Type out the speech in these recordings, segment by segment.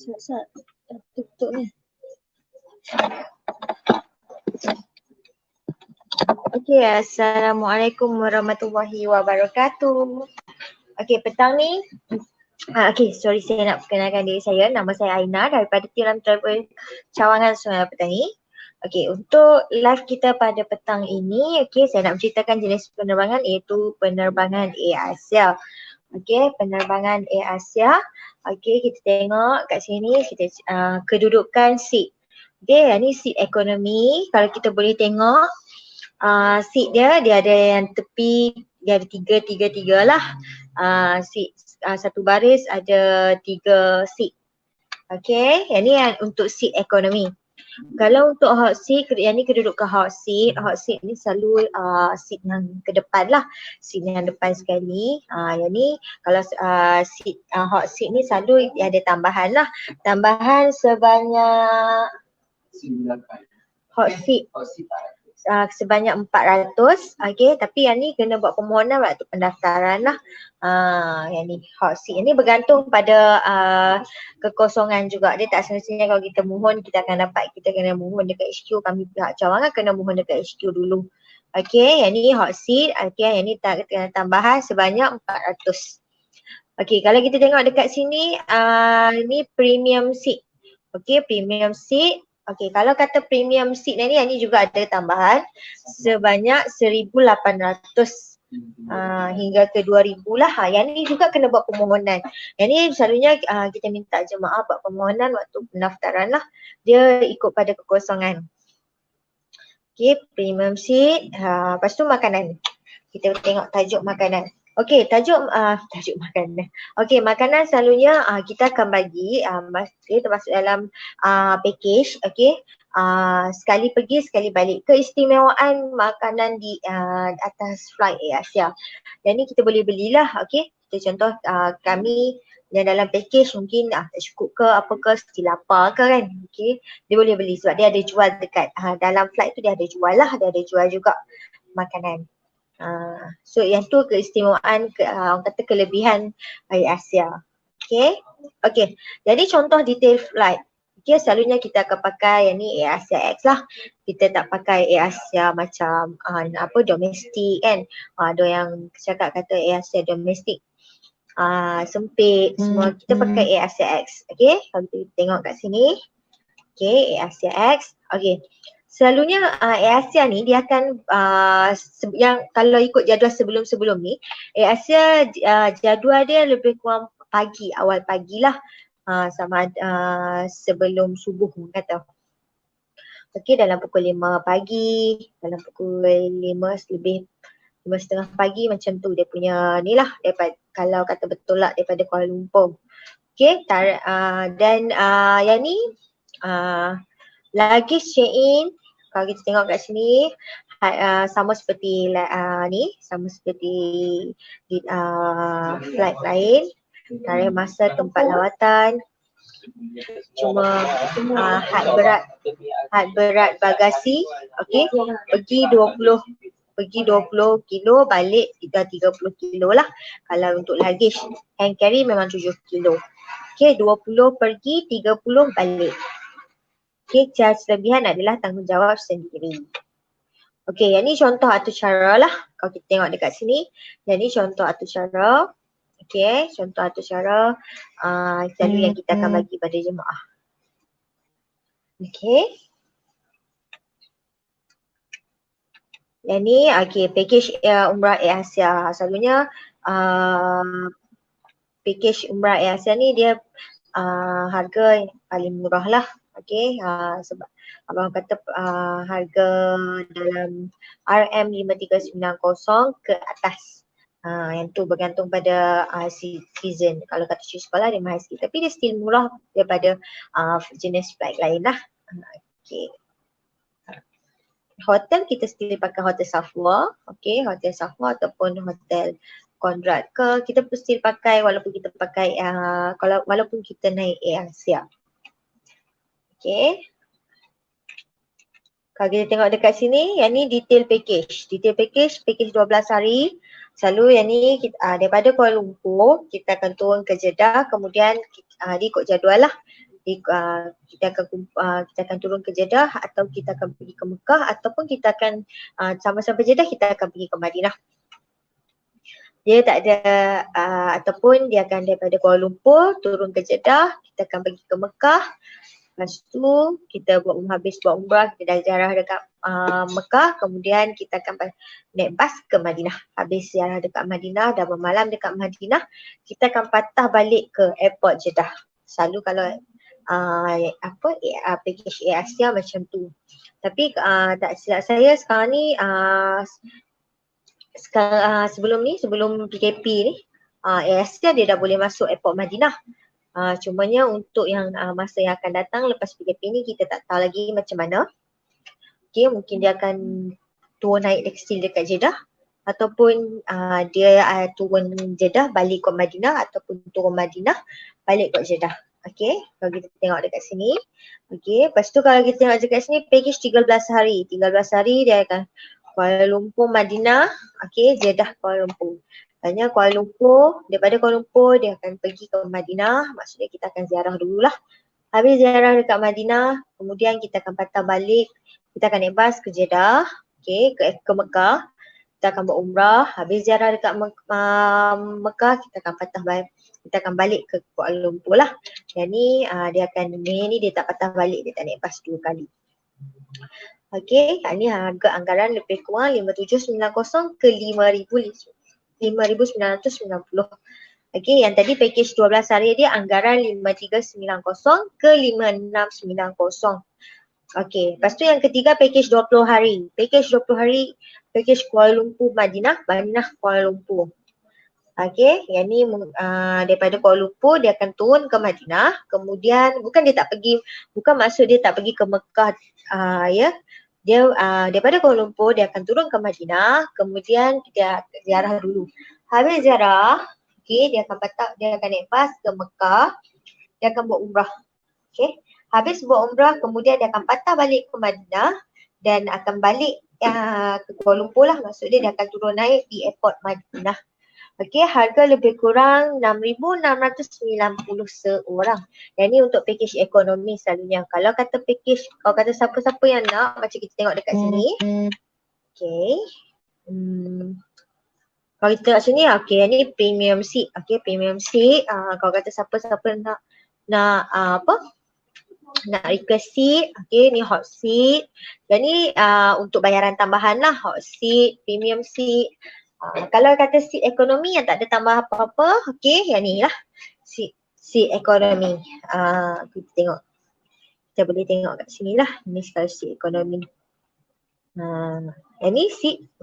Sat, tutup ni. Okey, Assalamualaikum warahmatullahi wabarakatuh. Okey, petang ni sorry, saya nak perkenalkan diri saya. Nama saya Aina daripada Tiram Travel Cawangan Sungai Petani. Okey, untuk live kita pada petang ini, saya nak menceritakan jenis penerbangan iaitu penerbangan Air Asia. Penerbangan Air Asia. Kita tengok kat sini, kita kedudukan seat. Ini seat ekonomi. Kalau kita boleh tengok seat dia ada yang tepi, dia ada tiga lah. Seat satu baris ada 3 seat. Yang ni untuk seat ekonomi. Kalau untuk hot seat, yang ni kedudukan hot seat. Hot seat ni selalu seat yang ke depan lah. Seat yang depan sekali. Yang ni kalau seat hot seat ni selalu ada tambahan lah. Tambahan sebanyak hot seat sebanyak 400. Tapi yang ni kena buat permohonan waktu pendaftaran lah. Yang ni hot seat. Yang ni bergantung pada kekosongan juga. Dia tak semestinya kalau kita mohon kita akan dapat. Kita kena mohon dekat HQ. Kami pihak cawangan kena mohon dekat HQ dulu. Yang ni hot seat. Yang ni kena tambahan sebanyak 400. Kalau kita tengok dekat sini, ni premium seat. Premium seat. Kalau kata premium seat ni, yang ni juga ada tambahan sebanyak 1,800 hingga ke 2,000 lah. Yang ni juga kena buat permohonan. Yang ni selalunya kita minta jemaah buat permohonan waktu pendaftaran lah. Dia ikut pada kekosongan. Premium seat. Lepas tu makanan. Kita tengok tajuk makanan. Tajuk makanan. Makanan selalunya kita akan bagi termasuk dalam package. Sekali pergi, sekali balik. Keistimewaan makanan di atas flight Air Asia. Yang ni kita boleh belilah. Kita contoh kami yang dalam package mungkin tak cukup ke apa ke, still lapar ke kan. Dia boleh beli sebab dia ada jual dekat dalam flight tu, dia ada jual lah. Dia ada jual juga makanan. So yang tu keistimewaan, orang kata kelebihan Air Asia. Jadi contoh detail flight. Selalunya kita akan pakai yang ni Air Asia X lah. Kita tak pakai Air Asia macam domestik kan. Ada yang cakap kata Air Asia domestik sempit semua. Kita pakai Air Asia X. Kalau kita tengok kat sini. Air Asia X. Selalunya Air Asia ni dia akan yang kalau ikut jadual sebelum-sebelum ni, Air Asia jadual dia lebih kurang pagi, awal pagi lah, sama sebelum subuh kata. Dalam pukul 5 pagi, dalam pukul 5:30 pagi macam tu dia punya ni lah, daripada, kalau kata bertolak daripada Kuala Lumpur. Dan yang ni luggage check-in. Kalau kita tengok kat sini sama seperti sama seperti di flight lain. Tarikh masa tempat lawatan. Cuma had berat bagasi. Pergi 20 kilo, balik 30 kilo lah. Kalau untuk luggage, hand carry memang 7 kilo. 20 pergi, 30 balik. Charge lebihan adalah tanggungjawab sendiri. Yang ni contoh atur cara lah. Kalau kita tengok dekat sini, yang ni contoh atur cara. Contoh atur cara selalu yang kita akan bagi pada jemaah. Yang ni package Umrah Air Asia. Selalunya package Umrah Air Asia ni dia harga yang paling murah lah. Sebab abang kata harga dalam RM5390 ke atas. Yang tu bergantung pada season. Kalau kata cuti sekolah dia mahal sikit, tapi dia still murah daripada jenis flight lain lah. Hotel kita still pakai Hotel Safwa. Hotel Safwa ataupun Hotel Conrad ke, kita still pakai walaupun kita pakai walaupun kita naik Air Asia. Kalau kita tengok dekat sini, yang ni detail package. Detail package 12 hari. Selalu yang ni daripada Kuala Lumpur, kita akan turun ke Jeddah, kemudian ikut jadual lah. kita akan turun ke Jeddah atau kita akan pergi ke Mekah ataupun kita akan sama-sama Jeddah kita akan pergi ke Madinah. Dia tak ada ataupun dia akan daripada Kuala Lumpur turun ke Jeddah, kita akan pergi ke Mekah. Lepas tu kita habis buat umrah, kita dah ziarah dekat Mekah, kemudian kita akan naik bas ke Madinah. Habis ziarah dekat Madinah, dah bermalam dekat Madinah, kita akan patah balik ke airport Jeddah. Selalu kalau package Air Asia macam tu. Tapi tak silap saya sekarang ni sebelum PKP ni Air Asia dia dah boleh masuk airport Madinah. Cumanya untuk yang masa yang akan datang lepas PKP ni kita tak tahu lagi macam mana. Okay, mungkin dia akan turun naik still dekat Jeddah ataupun dia turun Jeddah balik ke Madinah ataupun turun Madinah balik ke Jeddah. Okay, kalau kita tengok dekat sini. Okay, lepas tu kalau kita tengok dekat sini package 13 hari. 13 hari dia akan Kuala Lumpur Madinah, okay, Jeddah Kuala Lumpur. Hanya Kuala Lumpur, daripada Kuala Lumpur dia akan pergi ke Madinah, maksudnya kita akan ziarah dululah. Habis ziarah dekat Madinah, kemudian kita akan patah balik, kita akan naik bas ke Jeddah, okay, ke Mekah. Kita akan buat umrah, habis ziarah dekat Mekah, kita akan balik ke Kuala Lumpur lah. Yang ni dia tak patah balik, dia tak naik bas 2 kali. Okay, ini harga anggaran lebih kurang 5790 ke 5,990. Okay, yang tadi package 12 hari dia anggaran 5390 ke 5690. Okay, lepas tu yang ketiga package 20 hari. Package 20 hari, package Kuala Lumpur Madinah, Madinah Kuala Lumpur. Okay, yang ni daripada Kuala Lumpur dia akan turun ke Madinah. Kemudian bukan maksud dia tak pergi ke Mekah, ya. Dia daripada Kuala Lumpur dia akan turun ke Madinah, kemudian dia ziarah dulu. Habis ziarah, okay, dia akan naik bas ke Mekah, dia akan buat umrah. Okay, habis buat umrah kemudian dia akan patah balik ke Madinah dan akan balik ke Kuala Lumpur lah, maksudnya dia akan turun naik di airport Madinah. Okay, harga lebih kurang 6,690 seorang. Yang ni untuk package ekonomi selalunya. Kalau kata siapa-siapa yang nak, macam kita tengok dekat sini. Okay. Kalau kita tengok sini, okay, yang ni premium seat. Okay, premium seat. Kalau kata siapa-siapa nak request seat, okay, ni hot seat. Yang ni untuk bayaran tambahan lah, hot seat, premium seat. Kalau kata seat ekonomi yang tak ada tambah apa-apa, okay, yang ni lah seat ekonomi. Kita boleh tengok kat sini lah, ni kalau seat ekonomi. Yang ni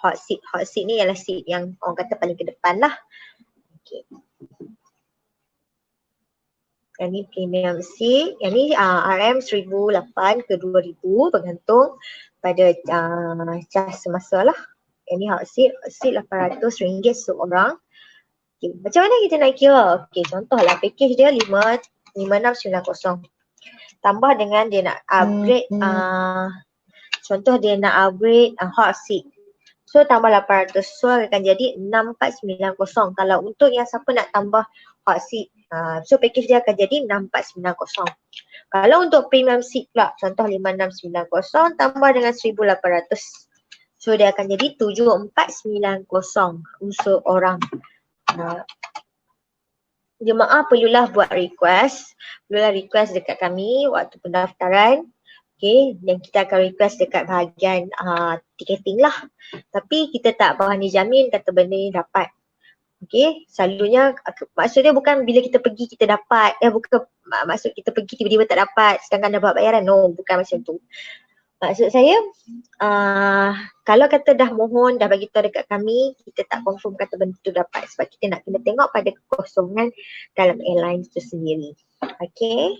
hot seat ni ialah seat yang orang kata paling ke depan lah. Okay. Yang ni premium seat, yang ni RM 1,008 ke 2,000 bergantung pada cas semasa lah. Yang ni hot seat RM800 seorang. Okay. Macam mana kita nak kira? Okay, contohlah package dia 5690. Tambah dengan dia nak upgrade, contoh dia nak upgrade hot seat. So tambah 800, so akan jadi 6490. Kalau untuk yang siapa nak tambah hot seat, so package dia akan jadi 6490. Kalau untuk premium seat pula, contoh 5690 tambah dengan 1800. So dia akan jadi 7490 untuk orang. Jemaah perlulah buat request. Dekat kami waktu pendaftaran. Okay, dan kita akan request dekat bahagian ticketing lah. Tapi kita tak berani jamin kata benda ni dapat. Okay, selalunya maksudnya bukan bila kita pergi kita dapat. Bukan maksud kita pergi tiba-tiba tak dapat sedangkan dah buat bayaran. No, bukan macam tu. Maksud saya, kalau kata dah mohon, dah bagi tahu dekat kami, kita tak confirm kata benda tu dapat sebab kita nak kena tengok pada kekosongan dalam airlines tu sendiri. Okay.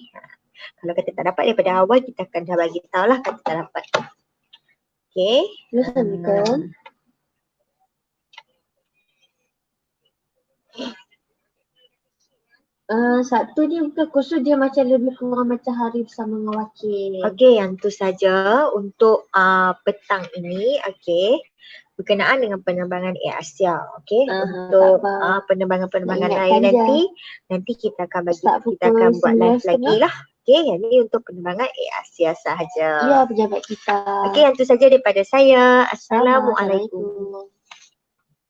Kalau kata tak dapat daripada awal, kita akan dah bagi tahu lah kata tak dapat. Okay. Assalamualaikum. Satu ni bukan kursus dia macam lebih kurang macam hari bersama dengan wakil. Okay, yang tu saja untuk petang ini. Okay, berkenaan dengan penerbangan Air Asia. Okay, untuk penerbangan lain nanti kita akan buat live lagi lah. Okey, yang ni untuk penerbangan Air Asia sahaja. Ya, pejabat kita. Okey, yang tu saja daripada saya. Assalamualaikum.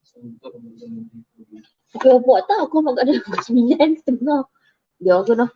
Assalamualaikum. Okey, buat tak aku agak dah pukul 9.30. Dia aku dah.